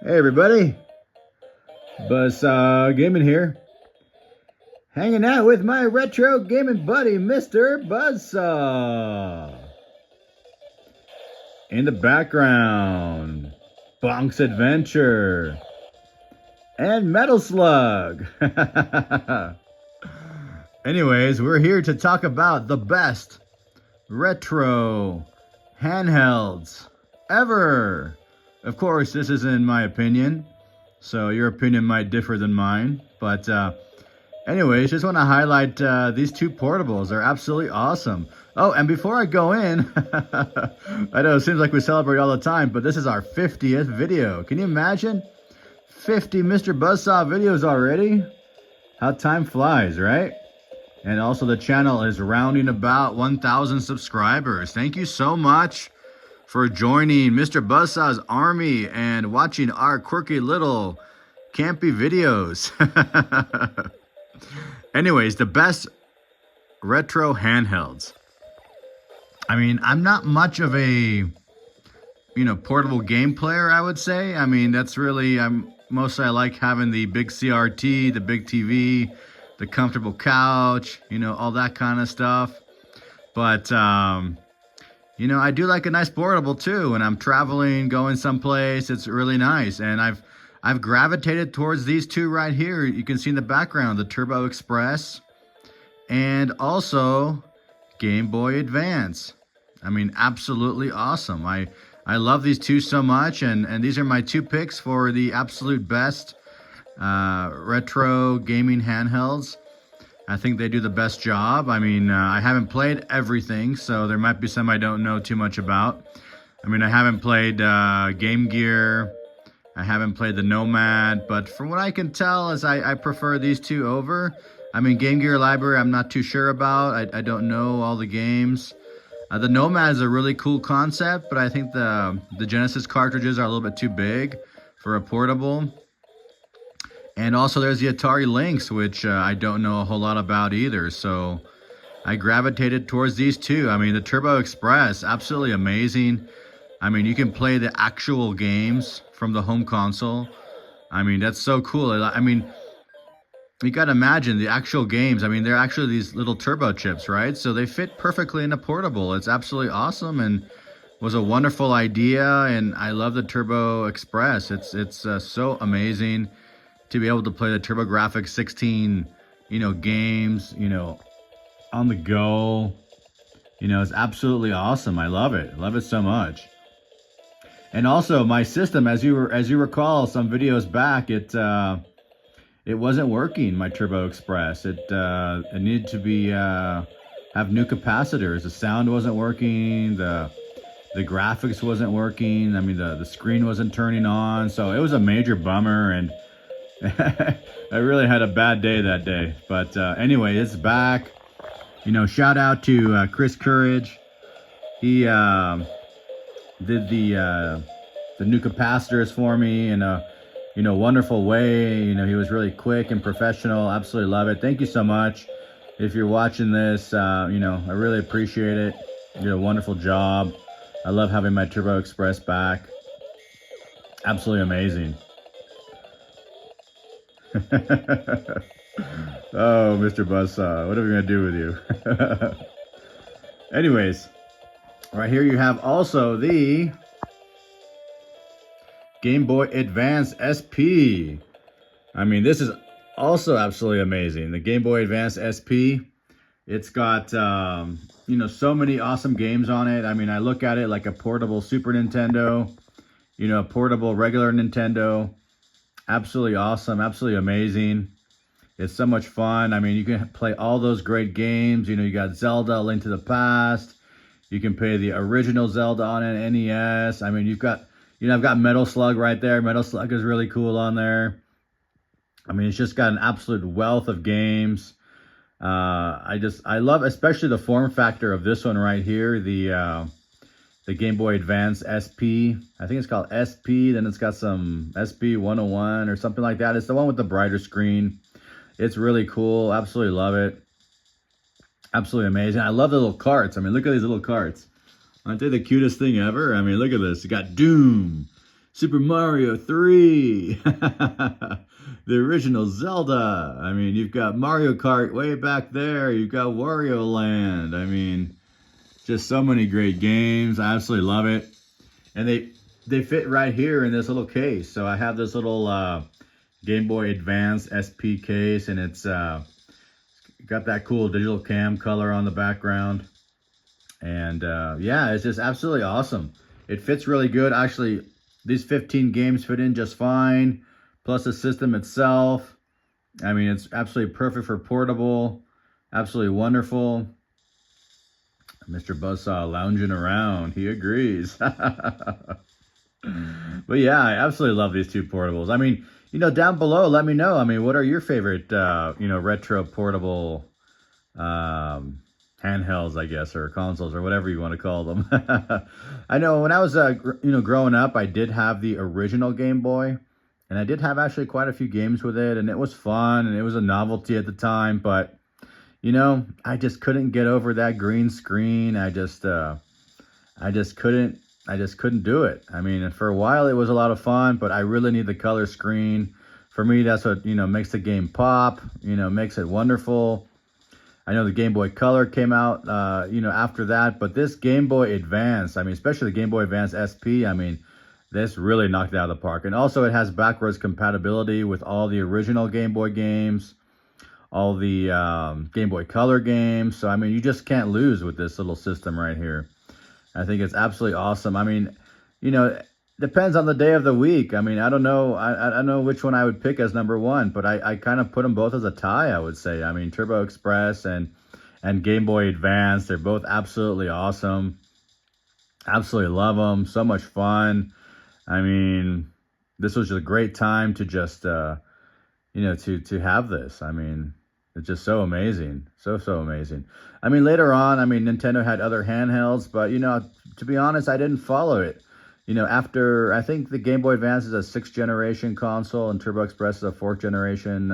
Hey everybody, Buzzsaw Gaming here, hanging out with my retro gaming buddy, Mr. Buzzsaw. In the background, Bonk's Adventure and Metal Slug. Anyways, we're here to talk about the best retro handhelds ever. Of course, this is in my opinion, so your opinion might differ than mine. But anyways, just want to highlight these two portables. They're absolutely awesome. Oh, and before I go in, I know it seems like we celebrate all the time, but this is our 50th video. Can you imagine? 50 Mr. Buzzsaw videos already? How time flies, right? And also the channel is rounding about 1,000 subscribers. Thank you so much for joining Mr. Buzzsaw's army and watching our quirky little campy videos. Anyways, the best retro handhelds. I mean, I'm not much of a, portable game player, I would say. I mean, that's really, I like having the big CRT, the big TV, the comfortable couch, all that kind of stuff. But, I do like a nice portable too. When I'm traveling, going someplace, it's really nice. And I've gravitated towards these two right here. You can see in the background, the TurboExpress and also Game Boy Advance. I mean, absolutely awesome. I love these two so much. And these are my two picks for the absolute best retro gaming handhelds. I think they do the best job. I mean, I haven't played everything, so there might be some I don't know too much about. I mean, I haven't played Game Gear. I haven't played the Nomad, but from what I can tell is I prefer these two over. I mean, Game Gear Library, I'm not too sure about. I don't know all the games. The Nomad is a really cool concept, but I think the Genesis cartridges are a little bit too big for a portable. And also there's the Atari Lynx, which I don't know a whole lot about either. So I gravitated towards these two. I mean, the TurboExpress, absolutely amazing. I mean, you can play the actual games from the home console. I mean, that's so cool. I mean, you got to imagine the actual games. I mean, they're actually these little turbo chips, right? So they fit perfectly in a portable. It's absolutely awesome and was a wonderful idea. And I love the TurboExpress. It's so amazing to be able to play the TurboGrafx 16, games, on the go. It's absolutely awesome. I love it. I love it so much. And also my system, as you recall some videos back, it wasn't working, my TurboExpress. It needed to be have new capacitors. The sound wasn't working, the graphics wasn't working. I mean, the screen wasn't turning on. So it was a major bummer, and I really had a bad day that day. But anyway, it's back. Shout out to Chris Courage. He did the new capacitors for me in a wonderful way. He was really quick and professional. Absolutely love it. Thank you so much. If you're watching this, I really appreciate it. You did a wonderful job. I love having my TurboExpress back. Absolutely amazing. Oh, Mr. Buzzsaw, what are we gonna do with you? Anyways, right here you have also the Game Boy Advance SP. I mean, this is also absolutely amazing. The Game Boy Advance SP. It's got so many awesome games on it. I mean, I look at it like a portable Super Nintendo, a portable regular Nintendo. Absolutely awesome, absolutely amazing. It's so much fun. I mean, you can play all those great games. You got Zelda, Link to the Past. You can play the original Zelda on an NES. I mean, you've got, I've got Metal Slug right there. Metal Slug is really cool on there. I mean, it's just got an absolute wealth of games. I love especially the form factor of this one right here, the Game Boy Advance SP. I think it's called SP. Then it's got some SP 101 or something like that. It's the one with the brighter screen. It's really cool. Absolutely love it. Absolutely amazing. I love the little carts. I mean, look at these little carts. Aren't they the cutest thing ever? I mean, look at this. You got Doom, Super Mario 3. The original Zelda. I mean, you've got Mario Kart way back there. You've got Wario Land. I mean, just so many great games. I absolutely love it. And they fit right here in this little case. So I have this little Game Boy Advance SP case, and it's got that cool digital cam color on the background. And yeah, it's just absolutely awesome. It fits really good. Actually, these 15 games fit in just fine. Plus the system itself. I mean, it's absolutely perfect for portable. Absolutely wonderful. Mr. Buzzsaw lounging around. He agrees. But yeah, I absolutely love these two portables. I mean, you know, down below, let me know. I mean, what are your favorite, you know, retro portable handhelds, I guess, or consoles, or whatever you want to call them. I know when I was, you know, growing up, I did have the original Game Boy, and I did have actually quite a few games with it, and it was fun, and it was a novelty at the time, but, you know, I just couldn't get over that green screen. I just couldn't do it. I mean, for a while it was a lot of fun, but I really need the color screen. For me, that's what, you know, makes the game pop, you know, makes it wonderful. I know the Game Boy Color came out, you know, after that, but this Game Boy Advance, I mean, especially the Game Boy Advance SP, I mean, this really knocked it out of the park. And also it has backwards compatibility with all the original Game Boy games, all the Game Boy Color games. So, I mean, you just can't lose with this little system right here. I think it's absolutely awesome. I mean, you know, depends on the day of the week. I mean, I don't know. I don't know which one I would pick as number one, but I kind of put them both as a tie, I would say. I mean, TurboExpress and Game Boy Advance, they're both absolutely awesome. Absolutely love them. So much fun. I mean, this was just a great time to just, you know, to have this. I mean, it's just so amazing. So amazing. I mean, later on, I mean, Nintendo had other handhelds, but, you know, to be honest, I didn't follow it. You know, after, I think the Game Boy Advance is a 6th generation console and TurboExpress is a 4th generation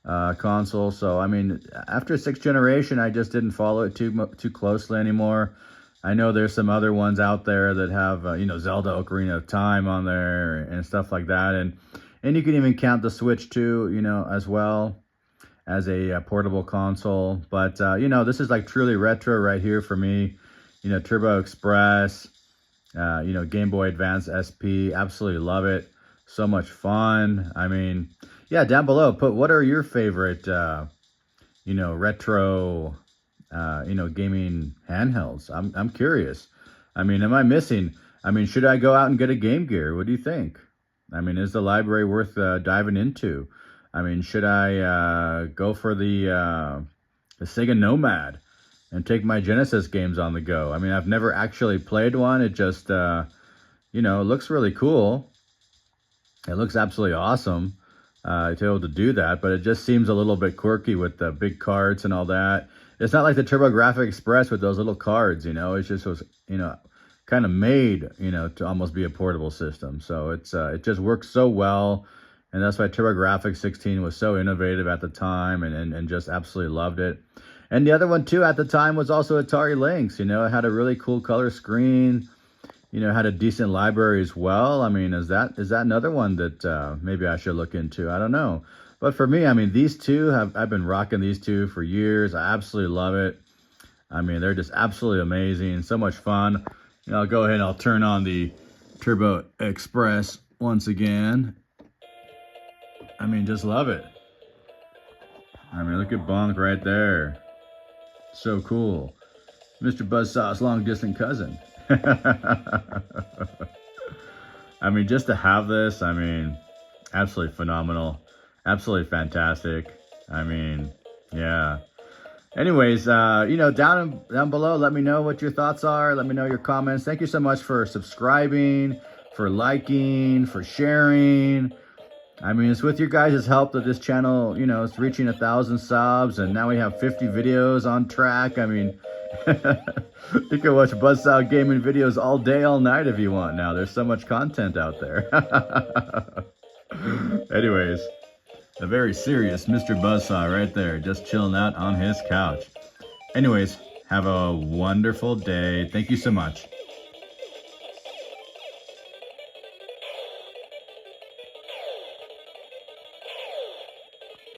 console. So, I mean, after 6th generation, I just didn't follow it too closely anymore. I know there's some other ones out there that have, you know, Zelda Ocarina of Time on there and stuff like that. And you can even count the Switch too, you know, as well as a portable console. But, you know, this is like truly retro right here for me. You know, TurboExpress. You know, Game Boy Advance SP, absolutely love it. So much fun. I mean, yeah, down below, put what are your favorite, you know, retro, you know, gaming handhelds? I'm curious. I mean, am I missing? I mean, should I go out and get a Game Gear? What do you think? I mean, is the library worth diving into? I mean, should I go for the Sega Nomad and take my Genesis games on the go? I mean, I've never actually played one. It just, you know, it looks really cool. It looks absolutely awesome to be able to do that, but it just seems a little bit quirky with the big cards and all that. It's not like the TurboExpress with those little cards, you know. It's just was, you know, kind of made, you know, to almost be a portable system. So it's it just works so well, and that's why TurboGrafx 16 was so innovative at the time, and just absolutely loved it. And the other one, too, at the time was also Atari Lynx. You know, it had a really cool color screen. You know, had a decent library as well. I mean, is that another one that maybe I should look into? I don't know. But for me, I mean, these two, I've been rocking these two for years. I absolutely love it. I mean, they're just absolutely amazing. So much fun. You know, I'll go ahead and I'll turn on the TurboExpress once again. I mean, just love it. I mean, look at Bonk right there. So cool. Mr. Buzzsaw's long distant cousin. I mean, just to have this, I mean, absolutely phenomenal. Absolutely fantastic. I mean, yeah. Anyways, you know, down below, let me know what your thoughts are. Let me know your comments. Thank you so much for subscribing, for liking, for sharing. I mean, it's with your guys' help that this channel, you know, it's reaching 1,000 subs, and now we have 50 videos on track. I mean, you can watch Buzzsaw gaming videos all day, all night if you want now. There's so much content out there. Anyways, a very serious Mr. Buzzsaw right there, just chilling out on his couch. Anyways, have a wonderful day. Thank you so much.